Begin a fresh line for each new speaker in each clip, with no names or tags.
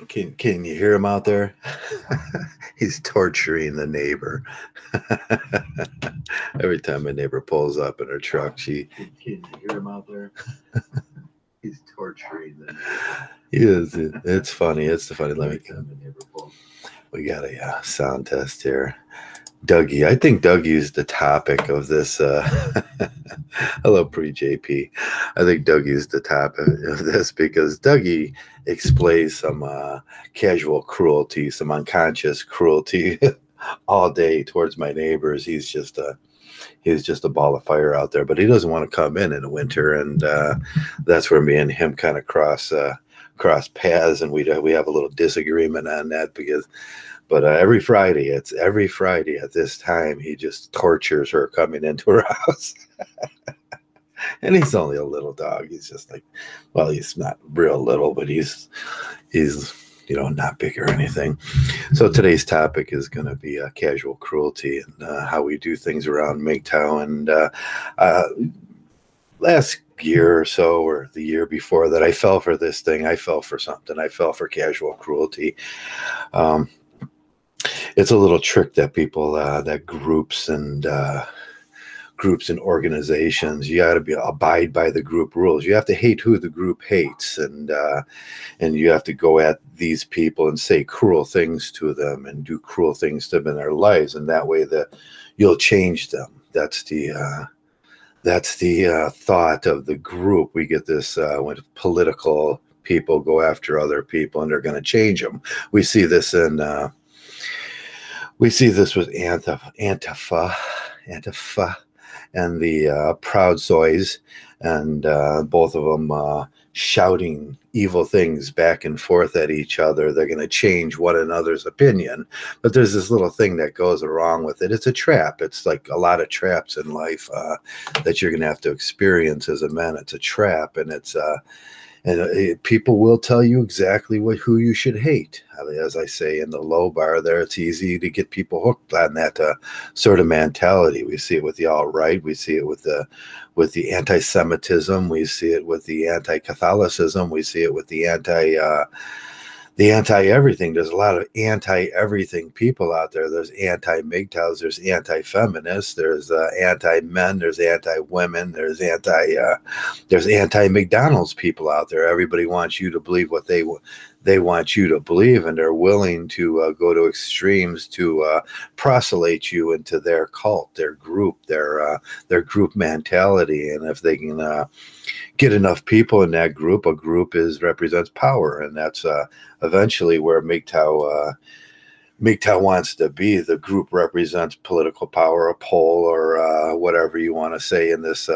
Can you hear him out there? He's torturing the neighbor. Every time my neighbor pulls up in her truck, can you hear him out there? He's torturing the neighbor. He is. It's funny. It's the funny. We got a sound test here. Dougie. I think Dougie's the topic of this. Hello, pre-JP. I think Dougie's the topic of this because Dougie explains some casual cruelty, some unconscious cruelty all day towards my neighbors. He's just a ball of fire out there, but he doesn't want to come in the winter, and that's where me and him kind of cross paths, and we have a little disagreement on that because. But every Friday at this time, he just tortures her coming into her house. And he's only a little dog. He's just like, well, he's not real little, but he's not big or anything. So today's topic is going to be casual cruelty and how we do things around Mgtow. And last year or so, or the year before that, I fell for this thing. I fell for something. I fell for casual cruelty. It's a little trick that people, that groups and organizations, you got to abide by the group rules. You have to hate who the group hates, and you have to go at these people and say cruel things to them and do cruel things to them in their lives, and that way that you'll change them. That's the thought of the group. We get this when political people go after other people and they're going to change them. We see this with Antifa and the Proud Soys, and both of them shouting evil things back and forth at each other. They're going to change one another's opinion. But there's this little thing that goes along with it. It's a trap. It's like a lot of traps in life that you're going to have to experience as a man. It's a trap, and people will tell you exactly who you should hate. As I say in the low bar there, it's easy to get people hooked on that sort of mentality. We see it with the alt-right. We see it with the anti-Semitism. We see it with the anti-Catholicism. We see it with the anti-everything. There's a lot of anti-everything people out there. There's anti-Mgtows, there's anti-feminists, there's anti-men, there's anti-women, there's anti-McDonald's people out there. Everybody wants you to believe what they want you to believe, and they're willing to go to extremes to proselyte you into their cult, their group, their group mentality. And if they can get enough people in that group, a group represents power, and that's eventually where Mgtow wants to be. The group represents political power, a poll, or whatever you want to say in this.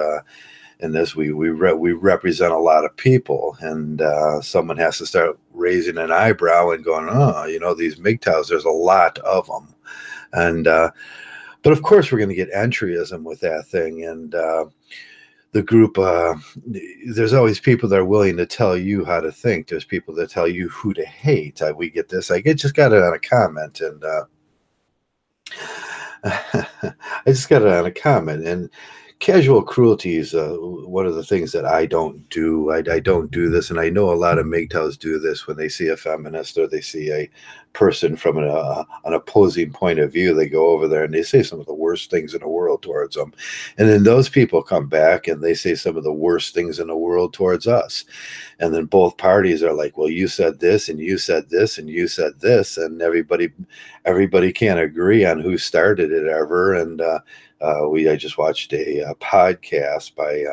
We represent a lot of people, and someone has to start raising an eyebrow and going, oh, these Mgtows, there's a lot of them. And but of course we're going to get entryism with that thing, and the group, there's always people that are willing to tell you how to think. There's people that tell you who to hate. We get this. I just got it on a comment, and I just got it on a comment, and casual cruelty is one of the things that I don't do. I don't do this, and I know a lot of Mgtows do this when they see a feminist or they see a person from an opposing point of view. They go over there and they say some of the worst things in the world towards them, and then those people come back and they say some of the worst things in the world towards us, and then both parties are like, well, you said this and you said this and you said this, and everybody can't agree on who started it ever. And I just watched a podcast by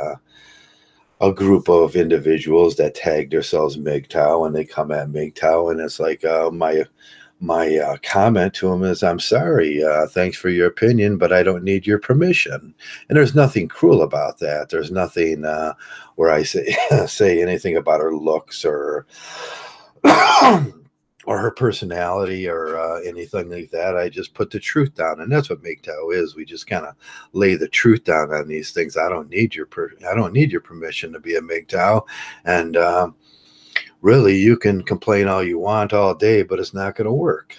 a group of individuals that tagged themselves Mgtow, and they come at Mgtow, and it's like my comment to them is, I'm sorry, thanks for your opinion, but I don't need your permission. And there's nothing cruel about that. There's nothing where I say anything about her looks or or her personality or anything like that. I just put the truth down, and that's what Mgtow is. We just kind of lay the truth down on these things. I don't need your permission to be a Mgtow, and really, you can complain all you want all day, but it's not going to work.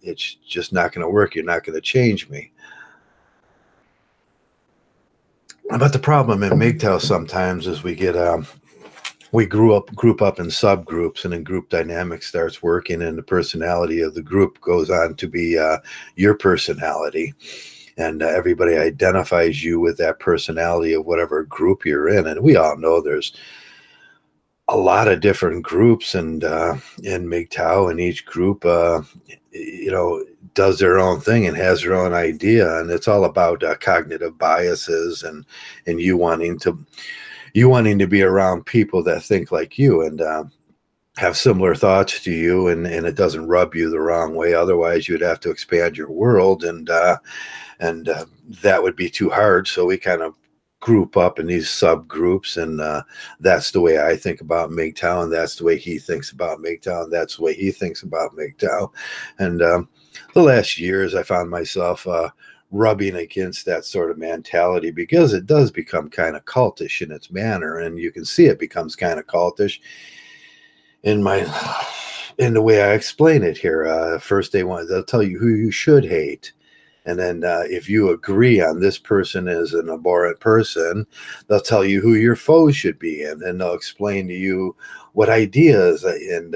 It's just not going to work. You're not going to change me. But the problem in Mgtow sometimes is we get we group up in subgroups, and then group dynamic starts working, and the personality of the group goes on to be your personality. And everybody identifies you with that personality of whatever group you're in. And we all know there's a lot of different groups, and in Mgtow, and each group, does their own thing and has their own idea. And it's all about cognitive biases, and you wanting to be around people that think like you, and have similar thoughts to you, and it doesn't rub you the wrong way. Otherwise, you'd have to expand your world, and that would be too hard. So we kind of group up in these subgroups, and that's the way I think about Mgtow, and that's the way he thinks about Mgtow, and that's the way he thinks about Mgtow. And the last years, I found myself rubbing against that sort of mentality, because it does become kind of cultish in its manner, and you can see it becomes kind of cultish in the way I explain it here. First, they'll tell you who you should hate. And then if you agree on this person is an abhorrent person, they'll tell you who your foes should be. And then they'll explain to you what ideas, and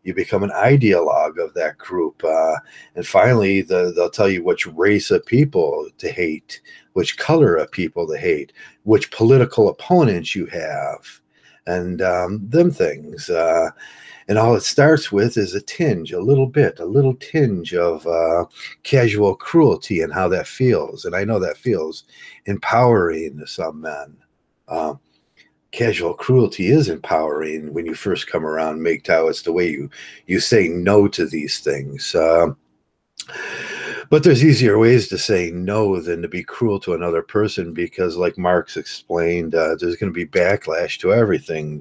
you become an ideologue of that group. And finally, they'll tell you which race of people to hate, which color of people to hate, which political opponents you have, and them things. And all it starts with is a little tinge of casual cruelty, and how that feels. And I know that feels empowering to some men. Casual cruelty is empowering when you first come around Mgtow. It's the way you say no to these things. But there's easier ways to say no than to be cruel to another person, because, like Marx explained, there's going to be backlash to everything.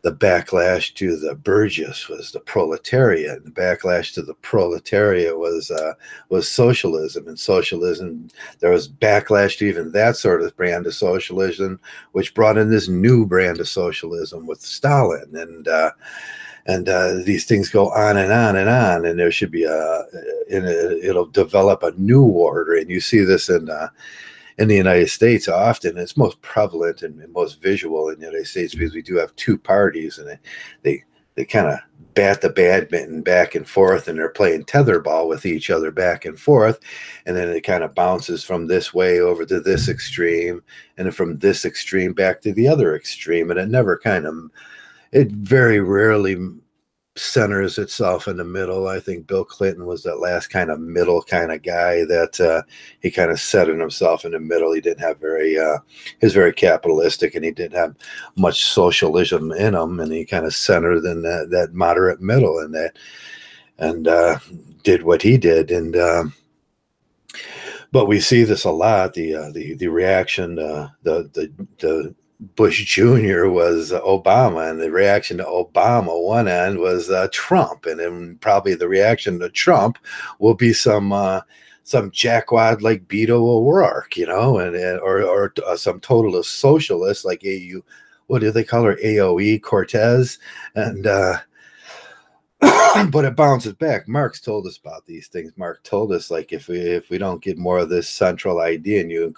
The backlash to the bourgeois was the proletariat. The backlash to the proletariat was socialism. And socialism, there was backlash to even that sort of brand of socialism, which brought in this new brand of socialism with Stalin. And these things go on and on and on. And there should be it'll develop a new order. And you see this in the United States often. It's most prevalent and most visual in the United States, because we do have two parties, and they kind of bat the badminton back and forth, and they're playing tetherball with each other back and forth, and then it kind of bounces from this way over to this extreme, and then from this extreme back to the other extreme, and it very rarely centers itself in the middle. I think Bill Clinton was that last kind of middle kind of guy that he kind of centered himself in the middle. He didn't have he was very capitalistic, and he didn't have much socialism in him, and he kind of centered in that moderate middle, and did what he did. And but we see this a lot. The reaction, the Bush Jr. was Obama, and the reaction to Obama, one end, was Trump, and then probably the reaction to Trump will be some jackwad like Beto O'Rourke, or some totalist socialist like what do they call her, AOE Cortez, and but it bounces back. Marx told us about these things. Marx told us, like, if we don't get more of this central idea, and you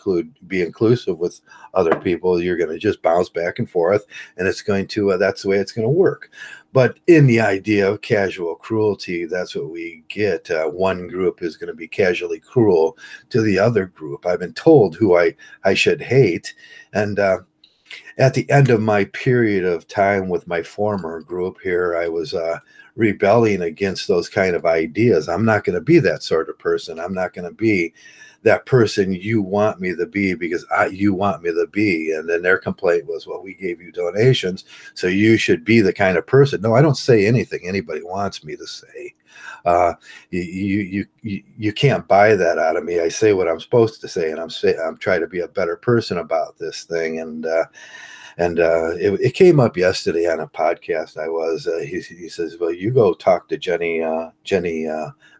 be inclusive with other people, you're going to just bounce back and forth, and it's going to that's the way it's going to work. But in the idea of casual cruelty, that's what we get. One group is going to be casually cruel to the other group. I've been told who I should hate, and at the end of my period of time with my former group here, I was rebelling against those kind of ideas. I'm not going to be that sort of person. I'm not going to be that person you want me to be, because you want me to be. And then their complaint was, well, we gave you donations, so you should be the kind of person. No, I don't say anything anybody wants me to say. You can't buy that out of me. I say what I'm supposed to say, and I'm trying to be a better person about this thing. And it came up yesterday on a podcast. He says, well, you go talk to Jenny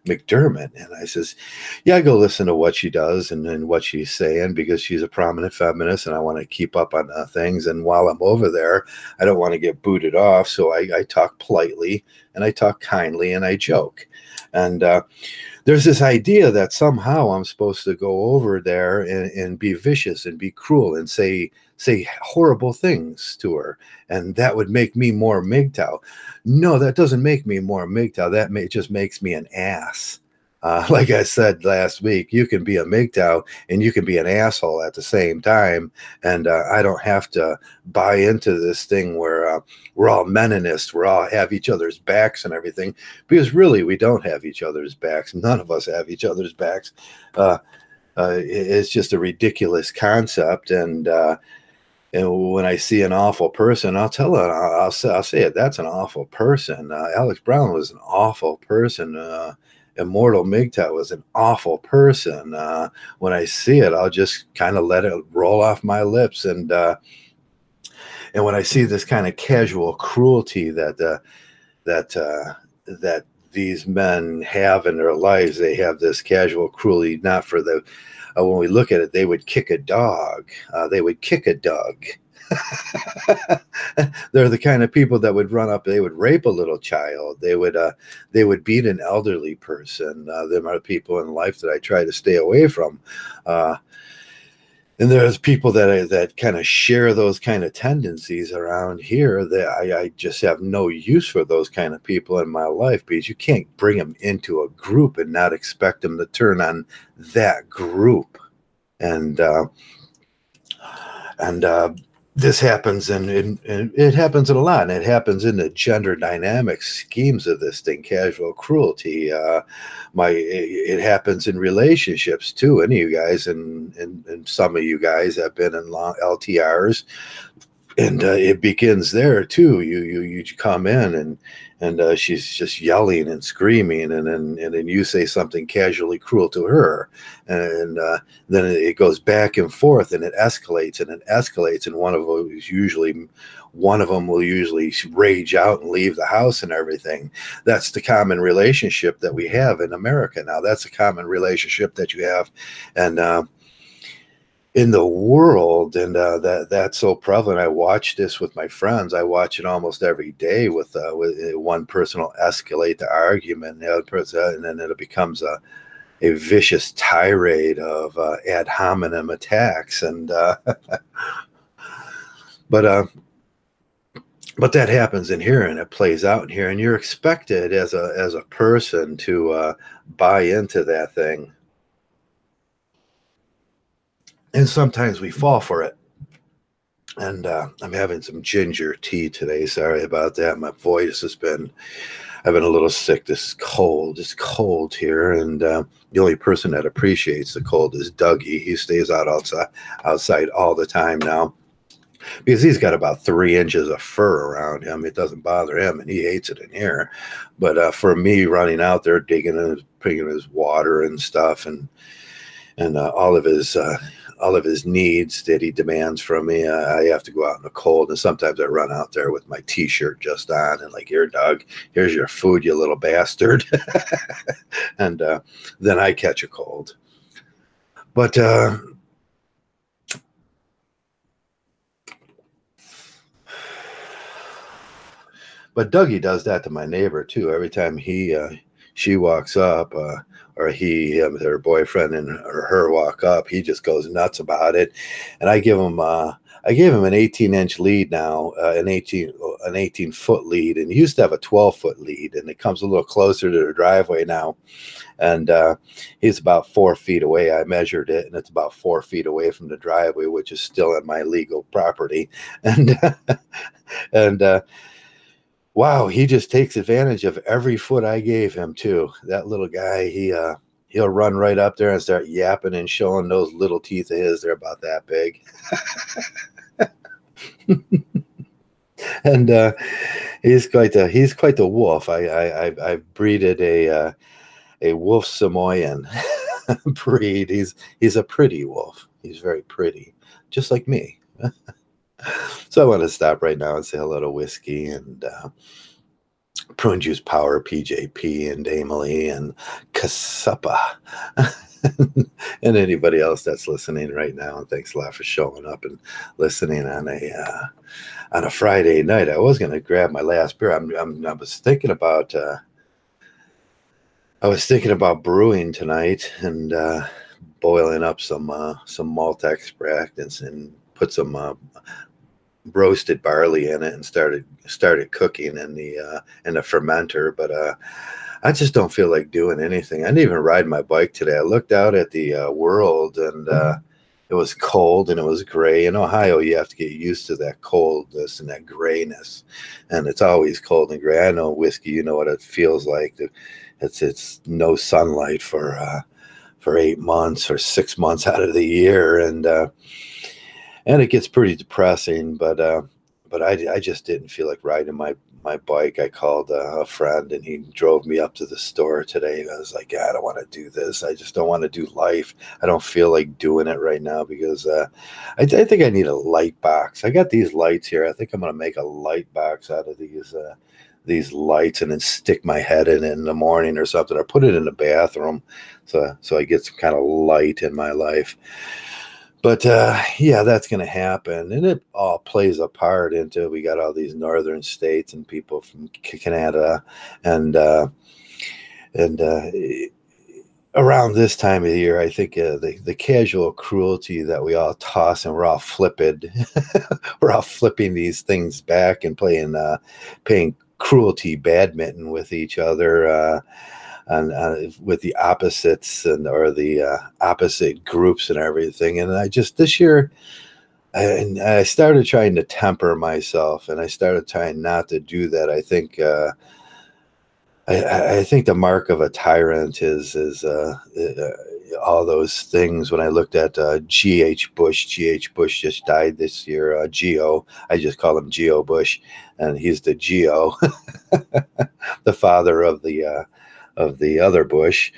McDermott. And I says, yeah, I go listen to what she does and what she's saying, because she's a prominent feminist, and I want to keep up on things. And while I'm over there, I don't want to get booted off. So I talk politely, and I talk kindly, and I joke. And there's this idea that somehow I'm supposed to go over there and be vicious and be cruel and say say horrible things to her, and that would make me more Mgtow. No, that doesn't make me more Mgtow. Just makes me an ass. Like I said last week, you can be a Mgtow and you can be an asshole at the same time. And I don't have to buy into this thing where we're all Meninists, we all have each other's backs and everything, because really we don't have each other's backs. None of us have each other's backs. It's just a ridiculous concept. And when I see an awful person, I'll tell her, I'll say it. That's an awful person. Alex Brown was an awful person. Immortal Mgtow was an awful person. When I see it, I'll just kind of let it roll off my lips. And when I see this kind of casual cruelty that these men have in their lives, they have this casual cruelty, not for the. When we look at it, they would kick a dog. They would kick a dog. They're the kind of people that would run up. They would rape a little child. They would beat an elderly person. Them are people in life that I try to stay away from. And there's people that kind of share those kind of tendencies around here that I just have no use for those kind of people in my life, because you can't bring them into a group and not expect them to turn on that group. And this happens, and it happens in a lot, and it happens in the gender dynamic schemes of this thing, casual cruelty. It happens in relationships too. Any of you guys, and some of you guys have been in long LTRs, and it begins there too. You come in and she's just yelling and screaming, and then you say something casually cruel to her, and then it goes back and forth, and it escalates, and one of them will usually rage out and leave the house and everything. That's the common relationship that we have in America now. That's a common relationship that you have, and in the world, and that's so prevalent. I watch this with my friends. I watch it almost every day with one person will escalate the argument, the other person, and then it becomes a vicious tirade of ad hominem attacks. And but that happens in here, and it plays out in here, and you're expected as a person to buy into that thing. And sometimes we fall for it. And I'm having some ginger tea today. Sorry about that. My voice I've been a little sick. This is cold. It's cold here. And the only person that appreciates the cold is Dougie. He stays outside all the time now, because he's got about 3 inches of fur around him. It doesn't bother him, and he hates it in here. But for me, running out there, digging and bringing his water and stuff, and all of his needs that he demands from me, I have to go out in the cold. And sometimes I run out there with my t-shirt just on and like, here, Doug, here's your food, you little bastard. And then I catch a cold. But Dougie does that to my neighbor too. Every time she walks up, or her boyfriend or her walk up, he just goes nuts about it. And I gave him an 18-inch lead now, an 18-foot lead, and he used to have a 12-foot lead, and it comes a little closer to the driveway now. And he's about 4 feet away. I measured it, and it's about 4 feet away from the driveway, which is still in my legal property. And wow, he just takes advantage of every foot I gave him too. That little guy, he'll run right up there and start yapping and showing those little teeth of his. They're about that big. And he's quite the wolf. I breeded a wolf Samoyed breed. He's a pretty wolf. He's very pretty, just like me. So I want to stop right now and say hello to Whiskey and Prune Juice Power, PJP, and Emily, and Kasuppa, and anybody else that's listening right now. And thanks a lot for showing up and listening on a Friday night. I was going to grab my last beer. I was thinking about brewing tonight and boiling up some malt extract and put some roasted barley in it and started cooking in the fermenter. But I just don't feel like doing anything. I didn't even ride my bike today. I looked out at the world, and it was cold and it was gray. In Ohio, you have to get used to that coldness and that grayness, and it's always cold and gray. I know whiskey, you know what it feels like. It's no sunlight for 8 months or 6 months out of the year, and it gets pretty depressing. But I just didn't feel like riding my bike. I called a friend, and he drove me up to the store today. I was like, I don't want to do this. I just don't want to do life. I don't feel like doing it right now because I think I need a light box. I got these lights here. I think I'm going to make a light box out of these lights and then stick my head in it in the morning or something, or put it in the bathroom so I get some kind of light in my life. But yeah, that's going to happen, and it all plays a part into we got all these northern states and people from Canada, and around this time of the year, I think the casual cruelty that we all toss, and we're all flipping these things back and playing cruelty badminton with each other. And with the opposites or the opposite groups and everything. And I just this year, I started trying to temper myself, and I started trying not to do that. I think I think the mark of a tyrant is all those things. When I looked at G.H. Bush just died this year. Geo, I just call him Geo Bush, and he's the Geo, the father of the other Bush,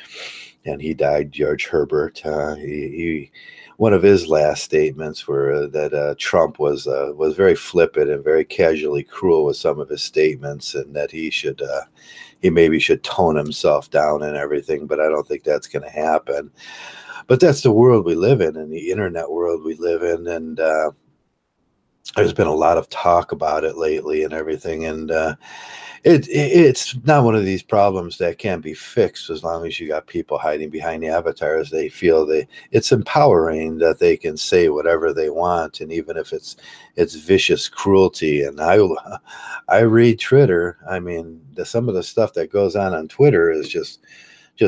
and he died. George Herbert. He one of his last statements were that Trump was very flippant and very casually cruel with some of his statements, and that he maybe should tone himself down and everything. But I don't think that's going to happen. But that's the world we live in, and the internet world we live in, and there's been a lot of talk about it lately and everything, and it's not one of these problems that can't be fixed as long as you got people hiding behind the avatars. They feel it's empowering that they can say whatever they want, and even if it's vicious cruelty. And I read Twitter. I mean, some of the stuff that goes on Twitter is just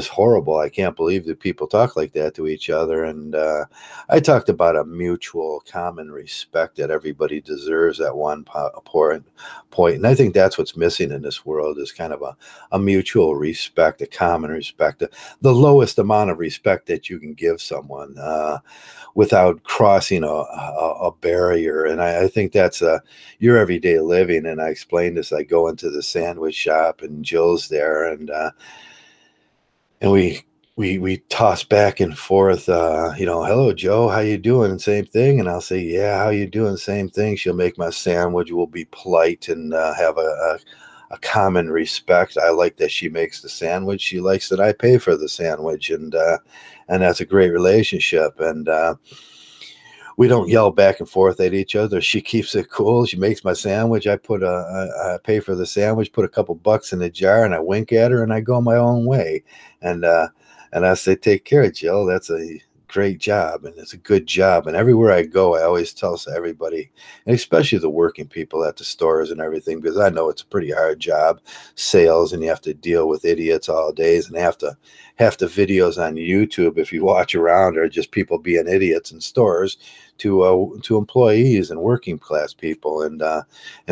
horrible. I can't believe that people talk like that to each other. And I talked about a mutual common respect that everybody deserves at one point. And I think that's what's missing in this world is kind of a mutual respect, a common respect, the lowest amount of respect that you can give someone without crossing a barrier. And I think that's your everyday living. And I explained this. I go into the sandwich shop, and Jill's there, and we toss back and forth, hello, Joe, how you doing? Same thing. And I'll say, yeah, how you doing? Same thing. She'll make my sandwich. We'll be polite and have a common respect. I like that she makes the sandwich. She likes that I pay for the sandwich. And that's a great relationship. And we don't yell back and forth at each other. She keeps it cool. She makes my sandwich. I pay for the sandwich, put a couple bucks in the jar, and I wink at her, and I go my own way. And I say, take care, Jill. That's a great job, and it's a good job. And everywhere I go, I always tell everybody, and especially the working people at the stores and everything, because I know it's a pretty hard job, sales, and you have to deal with idiots all days, and half the videos on YouTube, if you watch around, are just people being idiots in stores to employees and working class people and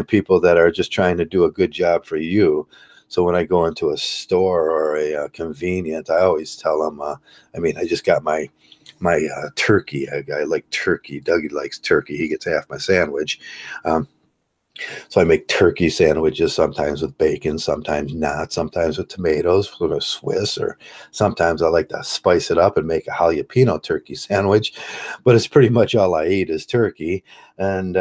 people that are just trying to do a good job for you. So when I go into a store or a convenience, I always tell them, I just got my turkey. I like turkey. Dougie likes turkey. He gets half my sandwich. So I make turkey sandwiches, sometimes with bacon, sometimes not, sometimes with tomatoes, sort of Swiss, or sometimes I like to spice it up and make a jalapeno turkey sandwich. But it's pretty much all I eat is turkey. And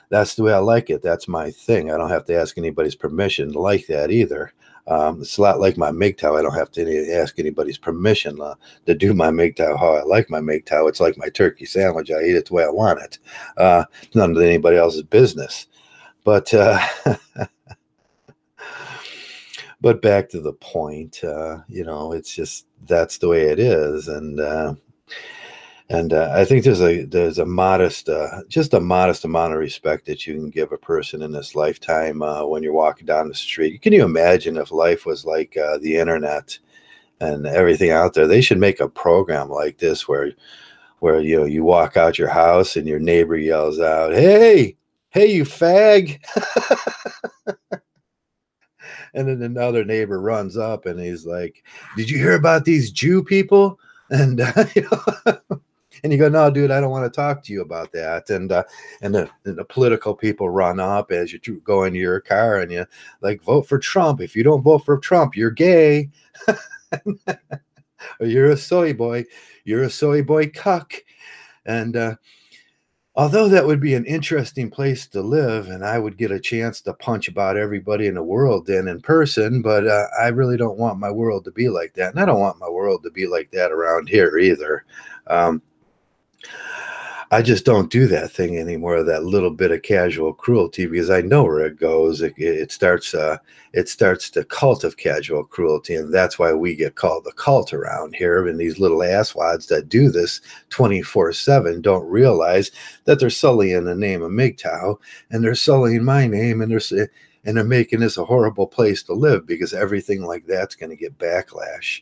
that's the way I like it. That's my thing. I don't have to ask anybody's permission to like that either. It's a lot like my Mgtow. I don't have to ask anybody's permission to do my Mgtow how I like my Mgtow. It's like my turkey sandwich. I eat it the way I want it. None of anybody else's business. But but back to the point, it's just that's the way it is. And And I think there's a modest, just a modest amount of respect that you can give a person in this lifetime when you're walking down the street. Can you imagine if life was like the internet and everything out there? They should make a program like this where you walk out your house and your neighbor yells out, "Hey, hey, you fag!" And then another neighbor runs up and he's like, "Did you hear about these Jew people?" And and you go, "No, dude, I don't want to talk to you about that." And the political people run up as you go into your car and you like, "Vote for Trump. If you don't vote for Trump, you're gay." Or you're a soy boy. You're a soy boy cuck. And although that would be an interesting place to live, and I would get a chance to punch about everybody in the world then in person, but I really don't want my world to be like that. And I don't want my world to be like that around here either. I just don't do that thing anymore, that little bit of casual cruelty, because I know where it goes. It starts the cult of casual cruelty, and that's why we get called the cult around here. And these little asswads that do this 24/7 don't realize that they're sullying the name of Mgtow, and they're sullying my name, and they're making this a horrible place to live, because everything like that's going to get backlash.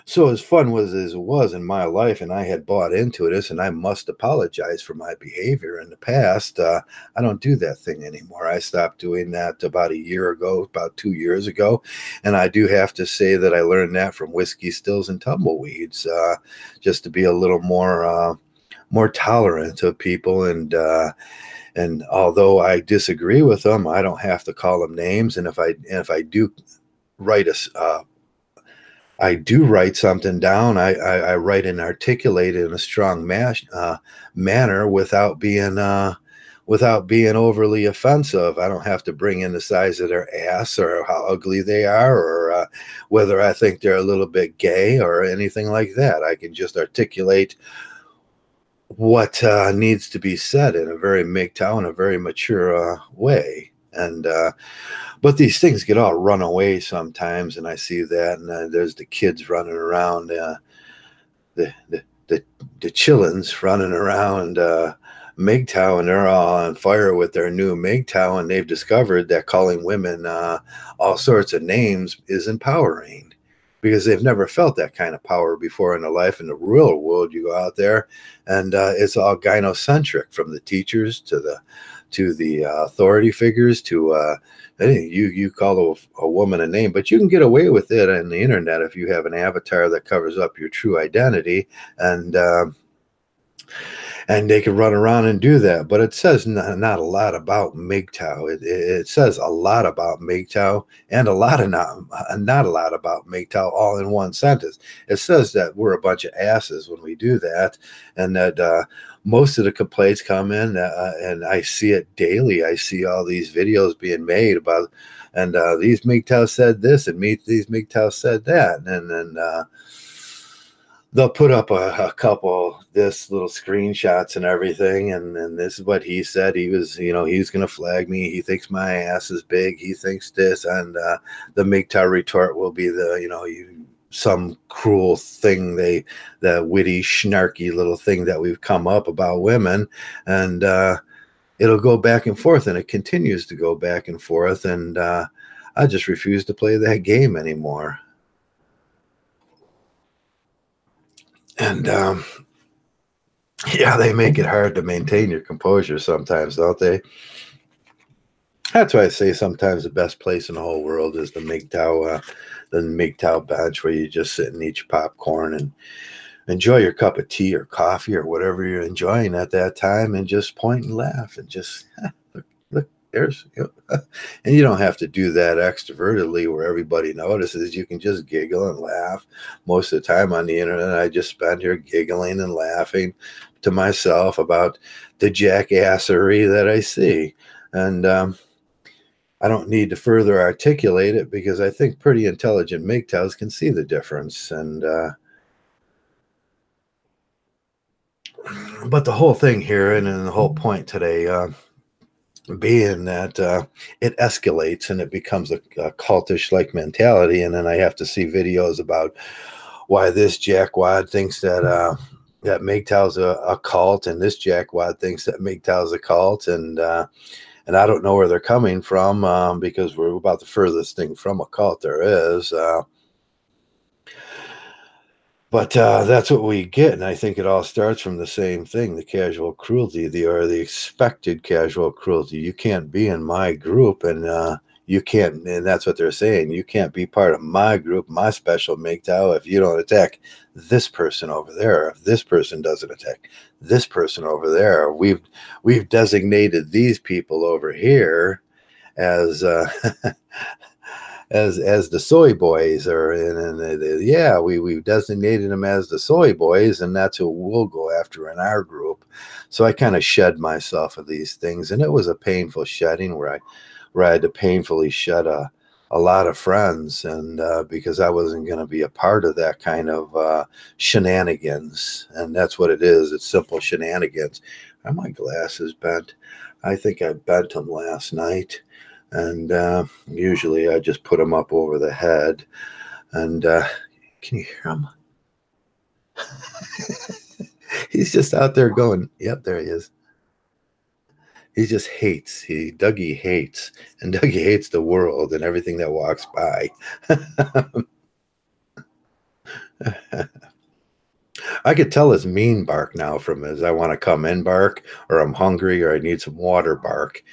So as fun as it was in my life, and I had bought into this, and I must apologize for my behavior in the past. I don't do that thing anymore. I stopped doing that about a year ago, about 2 years ago. And I do have to say that I learned that from whiskey, stills, and tumbleweeds, just to be a little more tolerant of people. And although I disagree with them, I don't have to call them names. And if I do write I do write something down. I write and articulate it in a strong manner without being overly offensive. I don't have to bring in the size of their ass or how ugly they are or whether I think they're a little bit gay or anything like that. I can just articulate what needs to be said in a very Mgtow, in a very mature way. And but these things get all run away sometimes, and I see that. And there's the kids running around, the chillins running around Mgtow, and they're all on fire with their new Mgtow, and they've discovered that calling women all sorts of names is empowering, because they've never felt that kind of power before in their life. In the real world, you go out there, and it's all gynocentric, from the teachers to the authority figures to you call a woman a name, but you can get away with it on the internet if you have an avatar that covers up your true identity, and they can run around and do that. But it says not a lot about Mgtow. It says a lot about Mgtow and a lot of not a lot about Mgtow, all in one sentence. It says that we're a bunch of asses when we do that, and that most of the complaints come in, and I see it daily. I see all these videos being made about, and these Mgtow said this, and these Mgtow said that, and then they'll put up a couple this little screenshots and everything, and this is what he said. He was, he's going to flag me. He thinks my ass is big. He thinks this, and the Mgtow retort will be some cruel thing, the witty, snarky little thing that we've come up about women, and it'll go back and forth, and it continues to go back and forth, and I just refuse to play that game anymore. And yeah, they make it hard to maintain your composure sometimes, don't they? That's why I say sometimes the best place in the whole world is the Mgtow bench, where you just sit and eat your popcorn and enjoy your cup of tea or coffee or whatever you're enjoying at that time, and just point and laugh and just look, there's, and you don't have to do that extrovertedly where everybody notices. You can just giggle and laugh. Most of the time on the internet, I just spend here giggling and laughing to myself about the jackassery that I see. And I don't need to further articulate it, because I think pretty intelligent Mgtows can see the difference. And but the whole thing here, and the whole point today, being that it escalates and it becomes a cultish like mentality, and then I have to see videos about why this jackwad thinks that that Mgtow's a cult, and this jackwad thinks that Mgtow's a cult, and I don't know where they're coming from, because we're about the furthest thing from a cult there is. But that's what we get, and I think it all starts from the same thing: the casual cruelty, or the expected casual cruelty. You can't be in my group, and you can't, and that's what they're saying. You can't be part of my group, my special Mgtow, if you don't attack this person over there. If this person doesn't attack this person over there, we've designated these people over here as as the soy boys, or yeah, we've designated them as the soy boys, and that's who we'll go after in our group. So I kind of shed myself of these things, and it was a painful shedding where I had to painfully shed a lot of friends, and because I wasn't going to be a part of that kind of shenanigans. And that's what it is. It's simple shenanigans. Are my glasses bent? I think I bent them last night. And usually I just put them up over the head. And can you hear him? He's just out there going, yep, there he is. He just hates. Dougie hates. And Dougie hates the world and everything that walks by. I could tell his mean bark now from his I want to come in bark, or I'm hungry, or I need some water bark.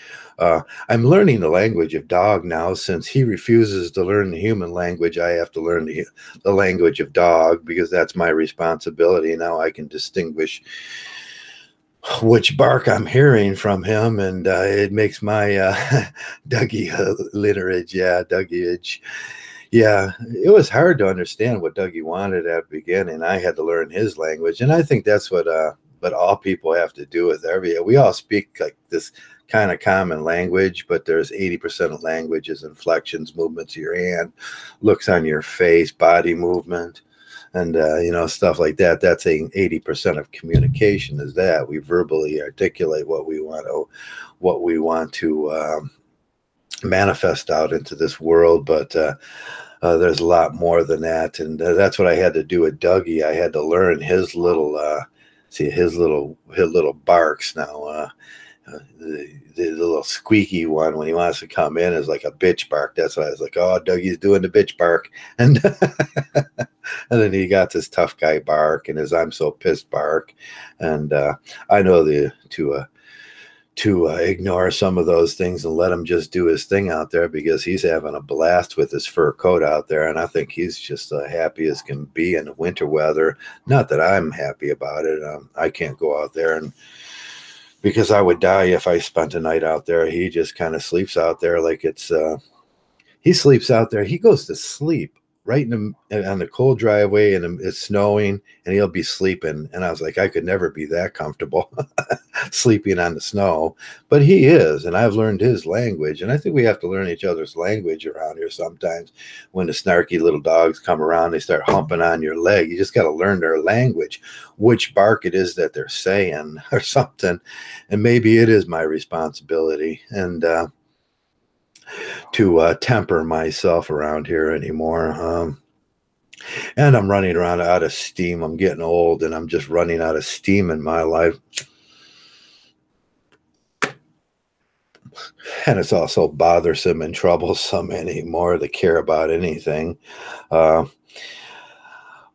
I'm learning the language of dog now. Since he refuses to learn the human language, I have to learn the language of dog, because that's my responsibility. Now I can distinguish which bark I'm hearing from him, and it makes my Dougie lineage, Dougieage. Yeah, it was hard to understand what Dougie wanted at the beginning. I had to learn his language, and I think that's what all people have to do with we all speak like this kind of common language, but there's 80% of languages, inflections, movements of your hand, looks on your face, body movement, and stuff like that. That's 80% of communication, is that we verbally articulate what we want to manifest out into this world. But there's a lot more than that, and that's what I had to do with Dougie. I had to learn his little his little barks. Now the little squeaky one when he wants to come in is like a bitch bark. That's why I was like, oh, Dougie's doing the bitch bark. And and then he got this tough guy bark and his I'm so pissed bark. And I know to ignore some of those things and let him just do his thing out there, because he's having a blast with his fur coat out there. And I think he's just happy as can be in the winter weather. Not that I'm happy about it. I can't go out there, and because I would die if I spent a night out there. He just kind of sleeps out there like it's he sleeps out there. He goes to sleep right on the cold driveway, and it's snowing, and he'll be sleeping. And I was like, I could never be that comfortable sleeping on the snow. But he is, and I've learned his language. And I think we have to learn each other's language around here sometimes. When the snarky little dogs come around, they start humping on your leg. You just got to learn their language, which bark it is that they're saying or something. And maybe it is my responsibility. And to temper myself around here anymore. And I'm running around out of steam. I'm getting old, and I'm just running out of steam in my life. And it's also bothersome and troublesome anymore to care about anything.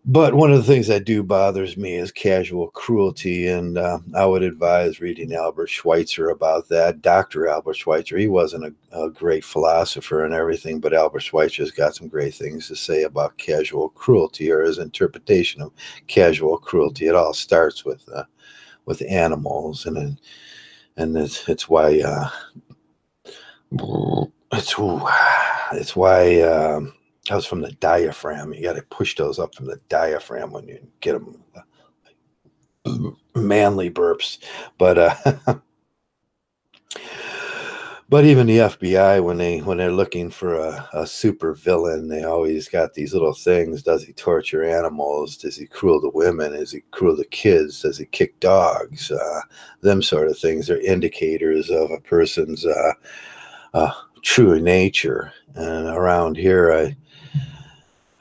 But one of the things that do bothers me is casual cruelty, and I would advise reading Albert Schweitzer about that. Dr. Albert Schweitzer, he wasn't a great philosopher and everything, but Albert Schweitzer's got some great things to say about casual cruelty, or his interpretation of casual cruelty. It all starts with animals, and it's why it's why. That was from the diaphragm. You got to push those up from the diaphragm when you get them manly burps. But but even the FBI, when they're looking for a super villain, they always got these little things. Does he torture animals? Does he cruel to women? Is he cruel to kids? Does he kick dogs? Them sort of things are indicators of a person's true nature. And around here,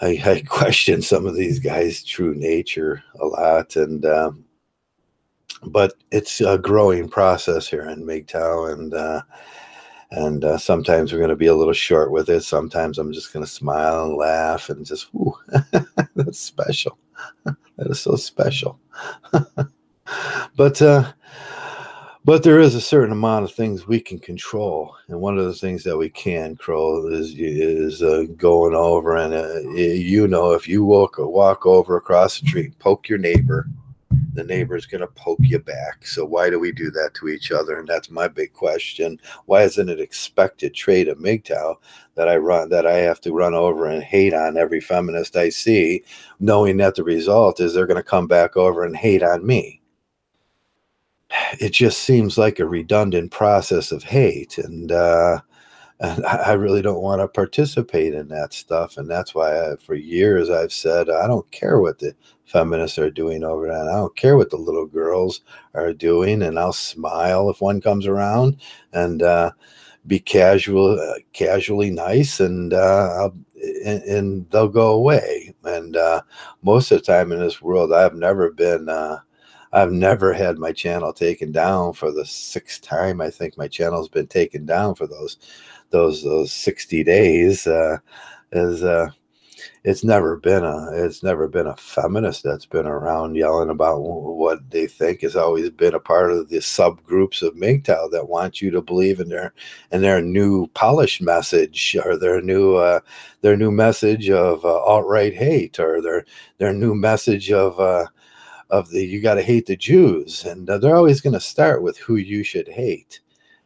I question some of these guys' true nature a lot, and but it's a growing process here in Mgtow, and sometimes we're going to be a little short with it. Sometimes I'm just going to smile and laugh and just, whoo, that's special. That is so special. But there is a certain amount of things we can control, and one of the things that we can control is going over and if you walk over across the street, poke your neighbor, the neighbor's going to poke you back. So why do we do that to each other? And that's my big question. Why isn't it expected trait of Mgtow that I have to run over and hate on every feminist I see, knowing that the result is they're going to come back over and hate on me? It just seems like a redundant process of hate, and I really don't want to participate in that stuff. And that's why for years I've said, I don't care what the feminists are doing over there. I don't care what the little girls are doing. And I'll smile if one comes around and be casually nice, and and they'll go away. And most of the time in this world, I've never had my channel taken down for the 6th time. I think my channel's been taken down for those 60 days. It's never been a feminist that's been around yelling about what they think. Has always been a part of the subgroups of Mgtow that want you to believe in their new polished message, or their new message of alt-right hate, or their new message of you got to hate the Jews. And they're always going to start with who you should hate.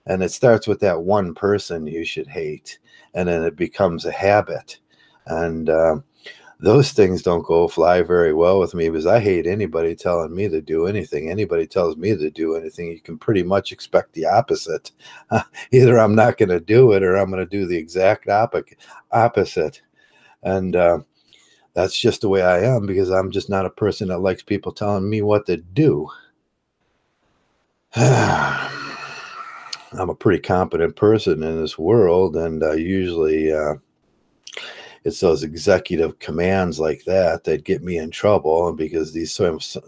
And it starts with that one person you should hate. And then it becomes a habit. And those things don't go fly very well with me, because I hate anybody telling me to do anything. Anybody tells me to do anything, you can pretty much expect the opposite. Either I'm not going to do it, or I'm going to do the exact opposite. And that's just the way I am, because I'm just not a person that likes people telling me what to do. I'm a pretty competent person in this world, and usually it's those executive commands like that get me in trouble. And because these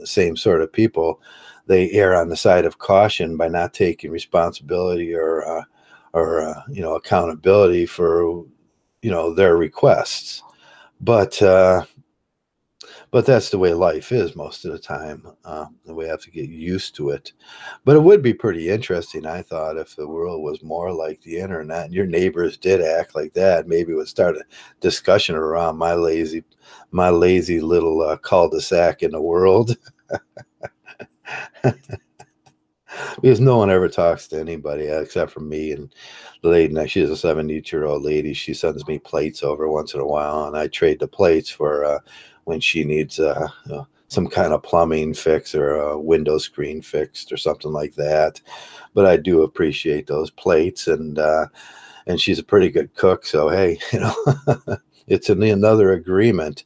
same sort of people, they err on the side of caution by not taking responsibility or accountability for their requests. But that's the way life is most of the time. We have to get used to it. But it would be pretty interesting, I thought, if the world was more like the internet and your neighbors did act like that. Maybe it would start a discussion around my lazy little cul-de-sac in the world. Because no one ever talks to anybody except for me and the lady. She's a 70-year-old lady. She sends me plates over once in a while, and I trade the plates for when she needs some kind of plumbing fix or a window screen fixed or something like that. But I do appreciate those plates, and she's a pretty good cook. So hey, it's another agreement.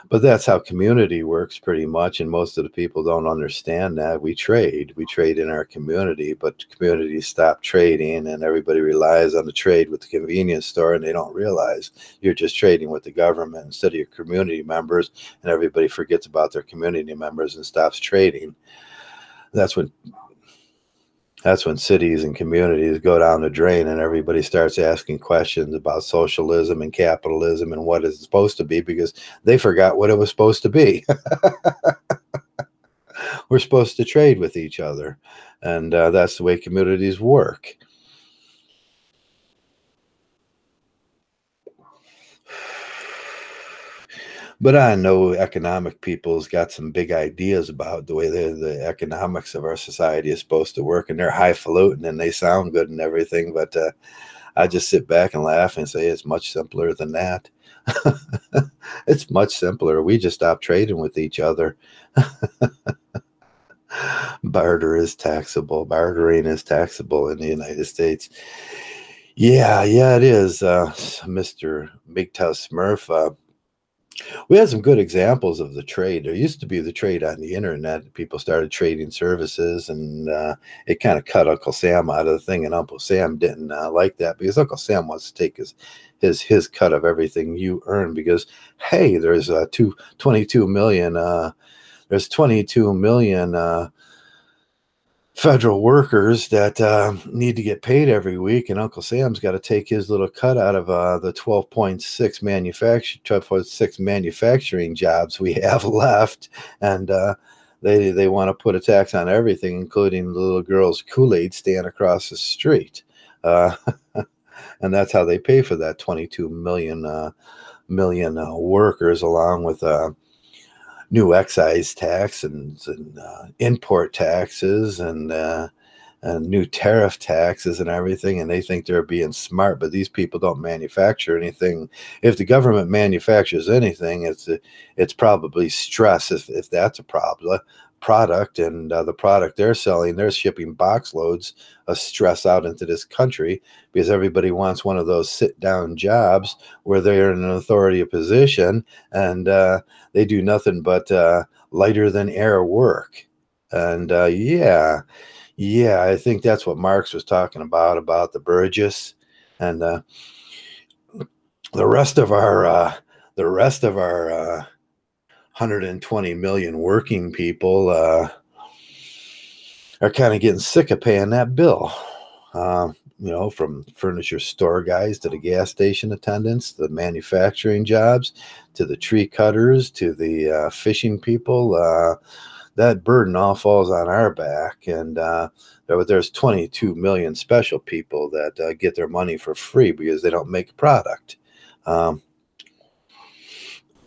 But that's how community works pretty much, and most of the people don't understand that. We trade in our community, but communities stop trading, and everybody relies on the trade with the convenience store, and they don't realize you're just trading with the government instead of your community members, and everybody forgets about their community members and stops trading. That's when cities and communities go down the drain, and everybody starts asking questions about socialism and capitalism and what it's supposed to be, because they forgot what it was supposed to be. We're supposed to trade with each other, and that's the way communities work. But I know economic people's got some big ideas about the way the economics of our society is supposed to work, and they're highfalutin and they sound good and everything. But I just sit back and laugh and say it's much simpler than that. It's much simpler. We just stop trading with each other. Barter is taxable. Bartering is taxable in the United States. Yeah, it is, Mr. Mgtow Smurf. We had some good examples of the trade. There used to be the trade on the internet. People started trading services, and it kind of cut Uncle Sam out of the thing. And Uncle Sam didn't like that, because Uncle Sam wants to take his his cut of everything you earn, because hey, there's 22 million there's 22 million federal workers that need to get paid every week, and Uncle Sam's got to take his little cut out of the 12.6 manufacturing jobs we have left, and they want to put a tax on everything, including the little girl's Kool-Aid stand across the street, and that's how they pay for that 22 million workers, along with new excise tax and import taxes and new tariff taxes and everything. And they think they're being smart, but these people don't manufacture anything. If the government manufactures anything, it's probably stress, if that's a product, and the product they're selling, they're shipping box loads of stress out into this country, because everybody wants one of those sit down jobs where they're in an authority position, and they do nothing but lighter than air work. And yeah, I think that's what Marx was talking about the Burgess, and the rest of our 120 million working people are kind of getting sick of paying that bill. From furniture store guys to the gas station attendants, the manufacturing jobs, to the tree cutters, to the fishing people. That burden all falls on our back, and there's 22 million special people that get their money for free because they don't make a product.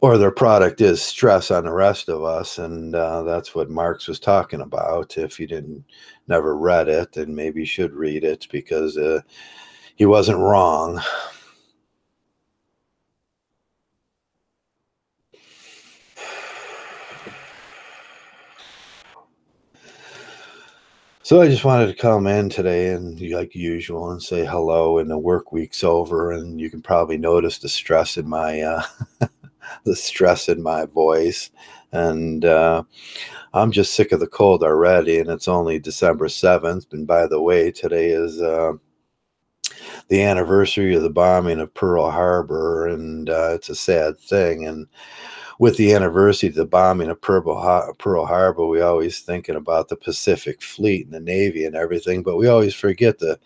Or their product is stress on the rest of us, and that's what Marx was talking about. If you never read it, then maybe you should read it, because he wasn't wrong. So I just wanted to come in today and, like usual, and say hello, and the work week's over, and you can probably notice the stress in my voice, and I'm just sick of the cold already, and it's only December 7th, and by the way, today is the anniversary of the bombing of Pearl Harbor, and it's a sad thing. And with the anniversary of the bombing of Pearl Harbor, we always thinking about the Pacific Fleet and the Navy and everything, but we always forget to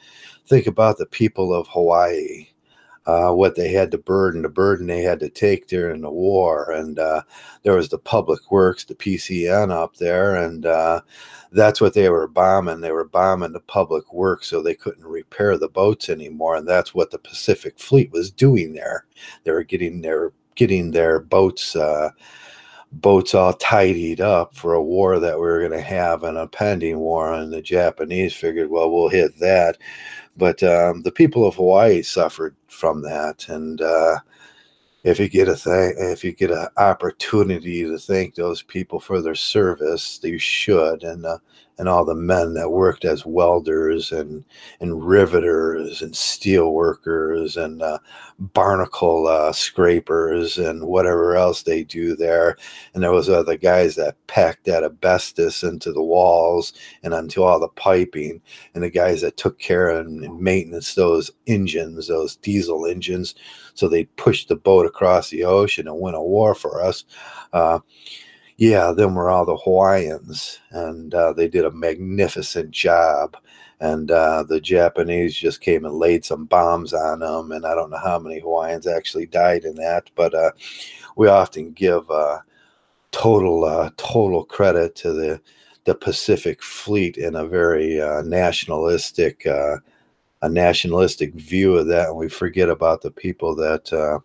think about the people of Hawaii, what they had to burden, the burden they had to take during the war. And there was the Public Works, the PCN up there, and that's what they were bombing. They were bombing the Public Works so they couldn't repair the boats anymore, and that's what the Pacific Fleet was doing there. They were getting their boats all tidied up for a war that we were going to have, and a pending war, and the Japanese figured, well, we'll hit that. But the people of Hawaii suffered from that, and if you get an opportunity to thank those people for their service, you should. And all the men that worked as welders and riveters and steel workers and barnacle scrapers and whatever else they do there. And there was other guys that packed that asbestos into the walls and onto all the piping, and the guys that took care and maintenance those engines, those diesel engines, so they'd push the boat across the ocean and win a war for us. Them were all the Hawaiians, and they did a magnificent job. And the Japanese just came and laid some bombs on them, and I don't know how many Hawaiians actually died in that, but we often give total credit to the Pacific Fleet in a very nationalistic view of that, and we forget about the people that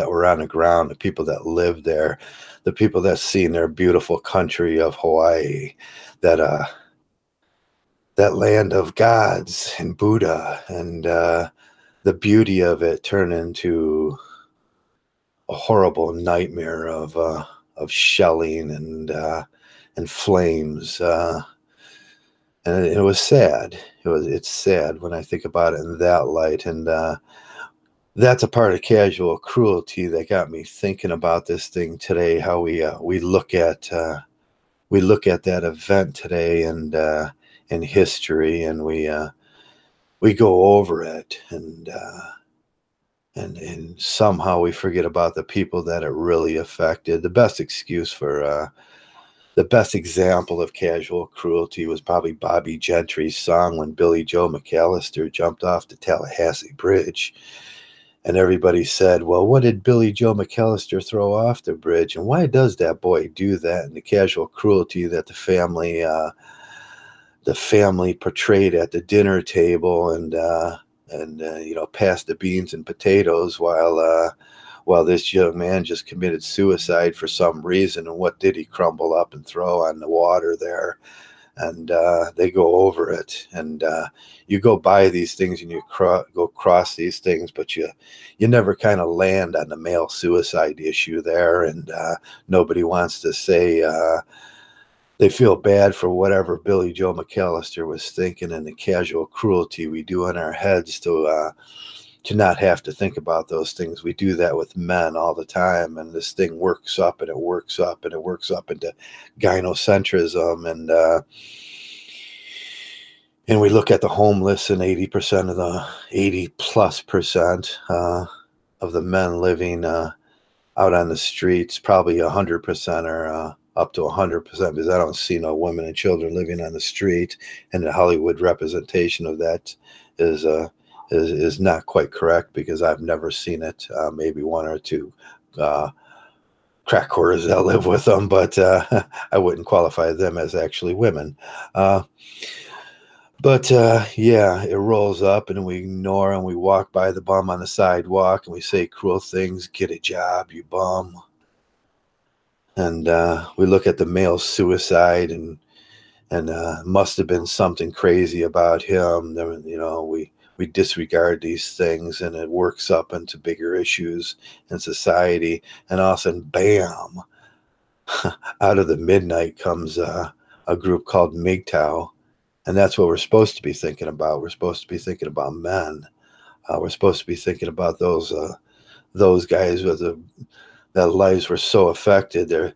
were on the ground, the people that lived there, the people that seen their beautiful country of Hawaii, that land of gods and Buddha, and the beauty of it turned into a horrible nightmare of shelling and flames, and it was sad. It's sad when I think about it in that light, and that's a part of casual cruelty that got me thinking about this thing today. How we look at that event today, and in history, and we go over it, and And somehow we forget about the people that it really affected. The best excuse for the best example of casual cruelty was probably Bobby Gentry's song when Billy Joe McAllister jumped off the Tallahassee Bridge. And everybody said, well, what did Billy Joe McAllister throw off the bridge? And why does that boy do that? And the casual cruelty that the family portrayed at the dinner table, and passed the beans and potatoes while this young man just committed suicide for some reason. And what did he crumble up and throw on the water there? And they go over it, and you go by these things, and you go cross these things, but you never kind of land on the male suicide issue there. And nobody wants to say they feel bad for whatever Billy Joe McAllister was thinking, and the casual cruelty we do in our heads to not have to think about those things. We do that with men all the time, and this thing works up and it works up and it works up into gynocentrism, and we look at the homeless, and 80% of the 80+% of the men living out on the streets, probably 100% or up to 100%, because I don't see no women and children living on the street, and the Hollywood representation of that is not quite correct, because I've never seen it. Maybe one or two crack whores that live with them, but I wouldn't qualify them as actually women. But yeah, it rolls up, and we ignore, and we walk by the bum on the sidewalk, and we say cruel things. Get a job, you bum. And we look at the male suicide, and must have been something crazy about him. We disregard these things, and it works up into bigger issues in society. And all of a sudden, bam, out of the midnight comes a group called Mgtow. And that's what we're supposed to be thinking about. We're supposed to be thinking about men. We're supposed to be thinking about those guys their lives were so affected. They've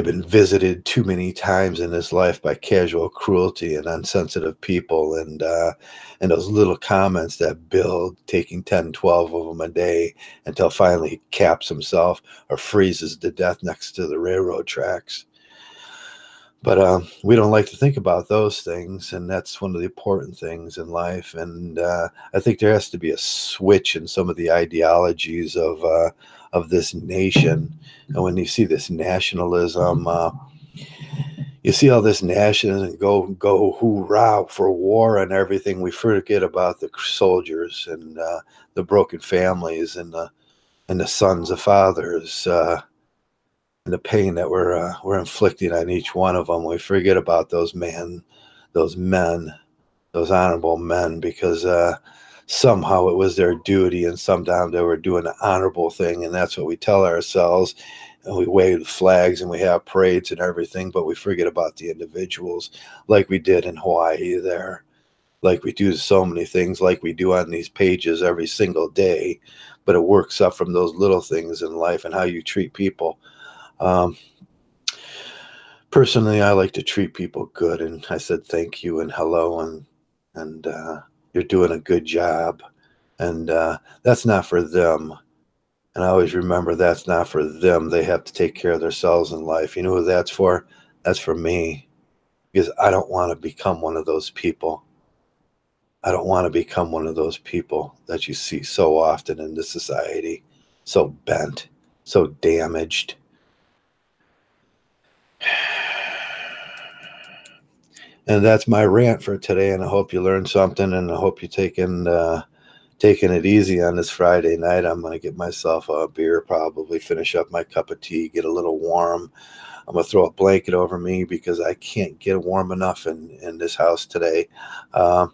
been visited too many times in this life by casual cruelty and unsensitive people, and those little comments that build, taking 10, 12 of them a day until finally he caps himself or freezes to death next to the railroad tracks. But we don't like to think about those things, and that's one of the important things in life. And I think there has to be a switch in some of the ideologies of this nation. And when you see this nationalism, you see all this nationalism, go hoorah for war and everything. We forget about the soldiers and the broken families and the sons of fathers. And the pain that we're inflicting on each one of them. We forget about those honorable men, because somehow it was their duty, and sometimes they were doing an honorable thing, and that's what we tell ourselves. And we wave flags and we have parades and everything, but we forget about the individuals, like we did in Hawaii there, like we do so many things, like we do on these pages every single day. But it works up from those little things in life and how you treat people. Personally, I like to treat people good, and I said thank you and hello, and you're doing a good job, and that's not for them. And I always remember that's not for them. They have to take care of themselves in life. You know who that's for? That's for me, because I don't want to become one of those people. I don't want to become one of those people that you see so often in this society, so bent, so damaged. And that's my rant for today, and I hope you learned something, and I hope you're taking it easy on this Friday night. I'm going to get myself a beer, probably finish up my cup of tea, get a little warm. I'm going to throw a blanket over me because I can't get warm enough in this house today. And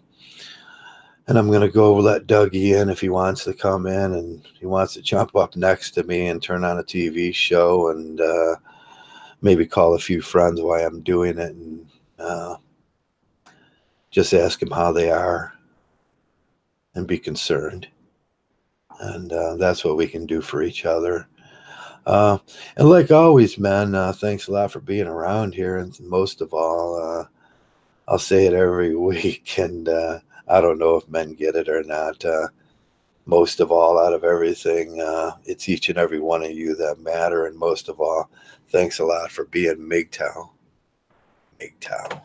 I'm going to go let Dougie in if he wants to come in, and he wants to jump up next to me and turn on a TV show, and maybe call a few friends while I'm doing it, and just ask them how they are and be concerned. And that's what we can do for each other. And like always, man, thanks a lot for being around here. And most of all, I'll say it every week, and I don't know if men get it or not. Most of all, out of everything, it's each and every one of you that matter. And most of all, thanks a lot for being Mgtow. Mgtow.